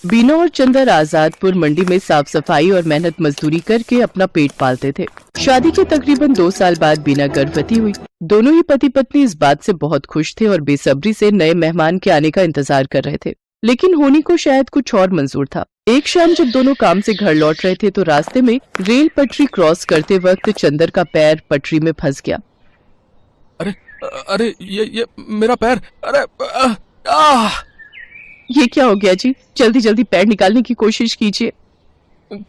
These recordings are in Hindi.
बीना और चंदर आजादपुर मंडी में साफ सफाई और मेहनत मजदूरी करके अपना पेट पालते थे। शादी के तकरीबन 2 साल बाद बीना गर्भवती हुई। दोनों ही पति पत्नी इस बात से बहुत खुश थे और बेसब्री से नए मेहमान के आने का इंतजार कर रहे थे, लेकिन होनी को शायद कुछ और मंजूर था। एक शाम जब दोनों काम से घर लौट रहे थे तो रास्ते में रेल पटरी क्रॉस करते वक्त चंदर का पैर पटरी में फंस गया। अरे अरे ये मेरा पैर, अरे आह! ये क्या हो गया जी? जल्दी जल्दी पैर निकालने की कोशिश कीजिए।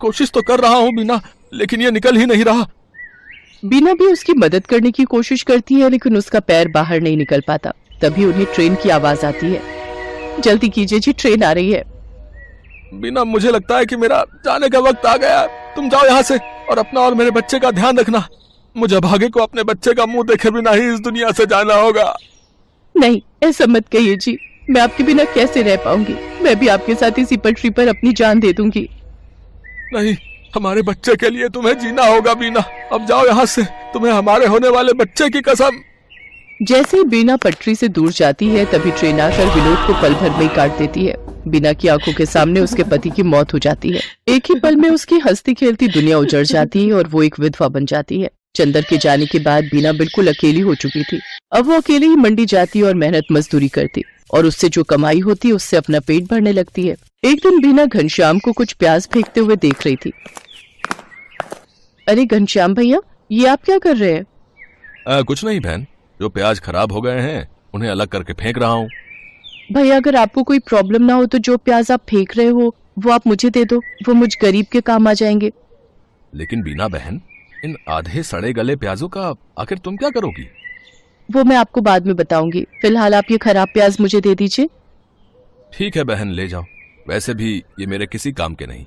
कोशिश तो कर रहा हूँ बीना, लेकिन ये निकल ही नहीं रहा। बीना भी उसकी मदद करने की कोशिश करती है, लेकिन उसका पैर बाहर नहीं निकल पाता। तभी उन्हें ट्रेन की आवाज आती है। जल्दी कीजिए जी, ट्रेन आ रही है। बीना, मुझे लगता है कि मेरा जाने का वक्त आ गया। तुम जाओ यहाँ से और अपना और मेरे बच्चे का ध्यान रखना। मुझे भागे को अपने बच्चे का मुंह देखे बिना ही इस दुनिया से जाना होगा। नहीं, ऐसा मत कहिए जी। मैं आपके बिना कैसे रह पाऊंगी? मैं भी आपके साथ इसी पटरी पर अपनी जान दे दूंगी। नहीं, हमारे बच्चे के लिए तुम्हें जीना होगा बीना। अब जाओ यहाँ से, तुम्हें हमारे होने वाले बच्चे की कसम। जैसे ही बीना पटरी से दूर जाती है तभी ट्रेन आकर विनोद को पल भर में ही काट देती है। बीना की आंखों के सामने उसके पति की मौत हो जाती है। एक ही पल में उसकी हंसती खेलती दुनिया उजड़ जाती है और वो एक विधवा बन जाती है। चंदर के जाने के बाद बीना बिल्कुल अकेली हो चुकी थी। अब वो अकेले ही मंडी जाती और मेहनत मजदूरी करती और उससे जो कमाई होती उससे अपना पेट भरने लगती है। एक दिन बीना घनश्याम को कुछ प्याज फेंकते हुए देख रही थी। अरे घनश्याम भैया, ये आप क्या कर रहे हैं? कुछ नहीं बहन, जो प्याज खराब हो गए हैं उन्हें अलग करके फेंक रहा हूँ। भैया, अगर आपको कोई प्रॉब्लम ना हो तो जो प्याज आप फेंक रहे हो वो आप मुझे दे दो, वो मुझ गरीब के काम आ जाएंगे। लेकिन बीना बहन, इन आधे सड़े गले प्याजों का आखिर तुम क्या करोगी? वो मैं आपको बाद में बताऊंगी। फिलहाल आप ये खराब प्याज मुझे दे दीजिए। ठीक है बहन, ले जाओ। वैसे भी ये मेरे किसी काम के नहीं।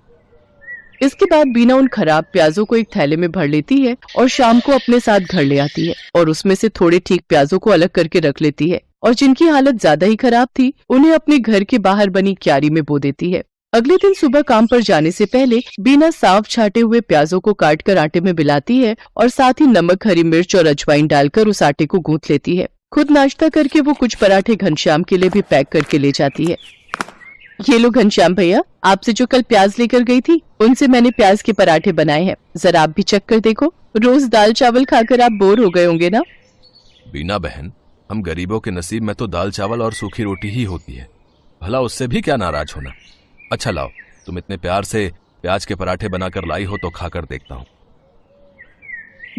इसके बाद बीना उन खराब प्याजों को एक थैले में भर लेती है और शाम को अपने साथ घर ले आती है और उसमें से थोड़े ठीक प्याजों को अलग करके रख लेती है और जिनकी हालत ज्यादा ही खराब थी उन्हें अपने घर के बाहर बनी क्यारी में बो देती है। अगले दिन सुबह काम पर जाने से पहले बीना साफ छाटे हुए प्याजों को काटकर आटे में मिलाती है और साथ ही नमक, हरी मिर्च और अजवाइन डालकर उस आटे को गूंथ लेती है। खुद नाश्ता करके वो कुछ पराठे घनश्याम के लिए भी पैक करके ले जाती है। ये लो घनश्याम भैया, आपसे जो कल प्याज लेकर गई थी उनसे मैंने प्याज के पराठे बनाए हैं, जरा आप भी चख कर देखो। रोज दाल चावल खाकर आप बोर हो गए होंगे ना? बीना बहन, हम गरीबों के नसीब में तो दाल चावल और सूखी रोटी ही होती है, भला उससे भी क्या नाराज होना। अच्छा लाओ, तुम इतने प्यार से प्याज के पराठे बनाकर लाई हो तो खाकर देखता हूँ।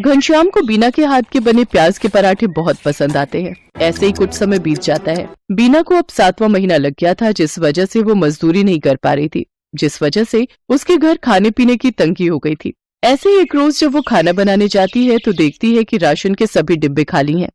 घनश्याम को बीना के हाथ के बने प्याज के पराठे बहुत पसंद आते हैं। ऐसे ही कुछ समय बीत जाता है। बीना को अब 7वां महीना लग गया था, जिस वजह से वो मजदूरी नहीं कर पा रही थी, जिस वजह से उसके घर खाने पीने की तंगी हो गई थी। ऐसे ही एक रोज जब वो खाना बनाने जाती है तो देखती है कि राशन के सभी डिब्बे खाली हैं।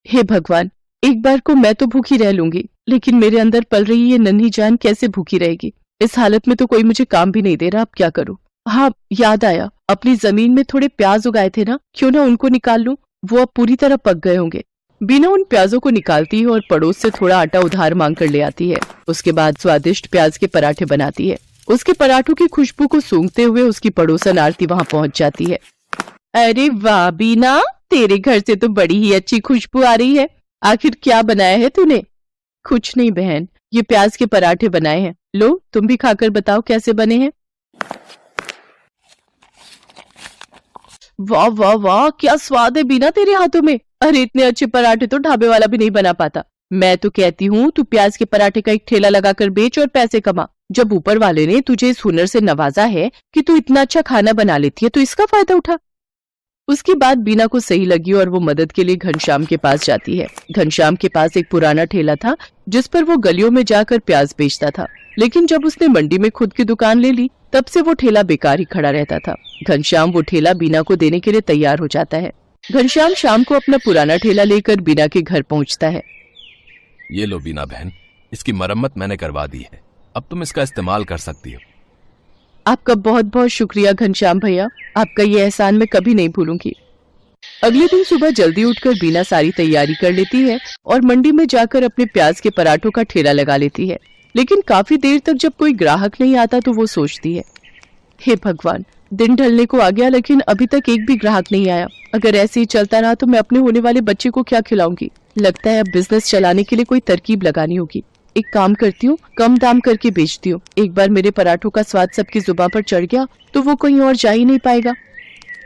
हे भगवान, एक बार को मैं तो भूखी रह लूंगी, लेकिन मेरे अंदर पल रही ये नन्ही जान कैसे भूखी रहेगी? इस हालत में तो कोई मुझे काम भी नहीं दे रहा, अब क्या करूं? हाँ, याद आया, अपनी जमीन में थोड़े प्याज उगाए थे ना, क्यों ना उनको निकाल लूं, वो अब पूरी तरह पक गए होंगे। बीना उन प्याजों को निकालती है और पड़ोस से थोड़ा आटा उधार मांग कर ले आती है। उसके बाद स्वादिष्ट प्याज के पराठे बनाती है। उसके पराठों की खुशबू को सूंघते हुए उसकी पड़ोसन आरती वहाँ पहुँच जाती है। अरे वाह बीना, तेरे घर से तो बड़ी ही अच्छी खुशबू आ रही है। आखिर क्या बनाया है तूने? कुछ नहीं बहन, ये प्याज के पराठे बनाए हैं। लो, तुम भी खाकर बताओ कैसे बने हैं। वाह वाह वाह, क्या स्वाद है बीना तेरे हाथों में। अरे इतने अच्छे पराठे तो ढाबे वाला भी नहीं बना पाता। मैं तो कहती हूँ तू प्याज के पराठे का एक ठेला लगाकर बेच और पैसे कमा। जब ऊपर वाले ने तुझे इस हुनर से नवाजा है कि तू इतना अच्छा खाना बना लेती है तो इसका फायदा उठा। उसकी बात बीना को सही लगी और वो मदद के लिए घनश्याम के पास जाती है। घनश्याम के पास एक पुराना ठेला था जिस पर वो गलियों में जाकर प्याज बेचता था, लेकिन जब उसने मंडी में खुद की दुकान ले ली तब से वो ठेला बेकार ही खड़ा रहता था। घनश्याम वो ठेला बीना को देने के लिए तैयार हो जाता है। घनश्याम शाम को अपना पुराना ठेला लेकर बीना के घर पहुंचता है। ये लो बीना बहन, इसकी मरम्मत मैंने करवा दी है, अब तुम इसका इस्तेमाल कर सकती हो। आपका बहुत बहुत शुक्रिया घनश्याम भैया, आपका ये एहसान मैं कभी नहीं भूलूंगी। अगले दिन सुबह जल्दी उठकर बीना सारी तैयारी कर लेती है और मंडी में जाकर अपने प्याज के पराठों का ठेला लगा लेती है। लेकिन काफी देर तक जब कोई ग्राहक नहीं आता तो वो सोचती है, हे भगवान, दिन ढलने को आ गया लेकिन अभी तक एक भी ग्राहक नहीं आया। अगर ऐसे ही चलता रहा तो मैं अपने होने वाले बच्चे को क्या खिलाऊंगी? लगता है अब बिजनेस चलाने के लिए कोई तरकीब लगानी होगी। एक काम करती हूँ, कम दाम करके बेचती हूँ। एक बार मेरे पराठों का स्वाद सबकी जुबान पर चढ़ गया तो वो कहीं और जा ही नहीं पाएगा।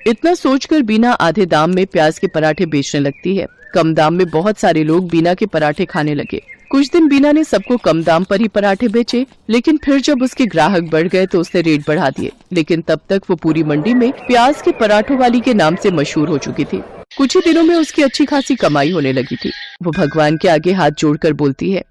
इतना सोचकर बीना आधे दाम में प्याज के पराठे बेचने लगती है। कम दाम में बहुत सारे लोग बीना के पराठे खाने लगे। कुछ दिन बीना ने सबको कम दाम पर ही पराठे बेचे, लेकिन फिर जब उसके ग्राहक बढ़ गए तो उसने रेट बढ़ा दिए। लेकिन तब तक वो पूरी मंडी में प्याज के पराठों वाली के नाम से मशहूर हो चुकी थी। कुछ ही दिनों में उसकी अच्छी खासी कमाई होने लगी थी। वो भगवान के आगे हाथ जोड़कर बोलती है,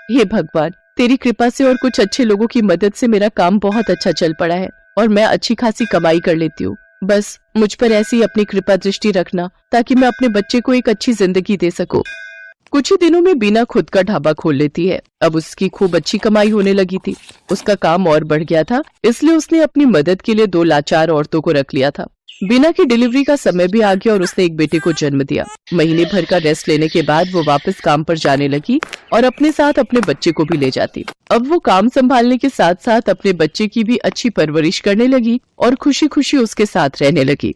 हे भगवान, तेरी कृपा से और कुछ अच्छे लोगों की मदद से मेरा काम बहुत अच्छा चल पड़ा है और मैं अच्छी खासी कमाई कर लेती हूँ। बस मुझ पर ऐसी अपनी कृपा दृष्टि रखना ताकि मैं अपने बच्चे को एक अच्छी जिंदगी दे सकूं। कुछ ही दिनों में बीना खुद का ढाबा खोल लेती है। अब उसकी खूब अच्छी कमाई होने लगी थी। उसका काम और बढ़ गया था, इसलिए उसने अपनी मदद के लिए 2 लाचार औरतों को रख लिया था। बीना की डिलीवरी का समय भी आ गया और उसने एक बेटे को जन्म दिया। महीने भर का रेस्ट लेने के बाद वो वापस काम पर जाने लगी और अपने साथ अपने बच्चे को भी ले जाती। अब वो काम संभालने के साथ साथ अपने बच्चे की भी अच्छी परवरिश करने लगी और खुशी खुशी उसके साथ रहने लगी।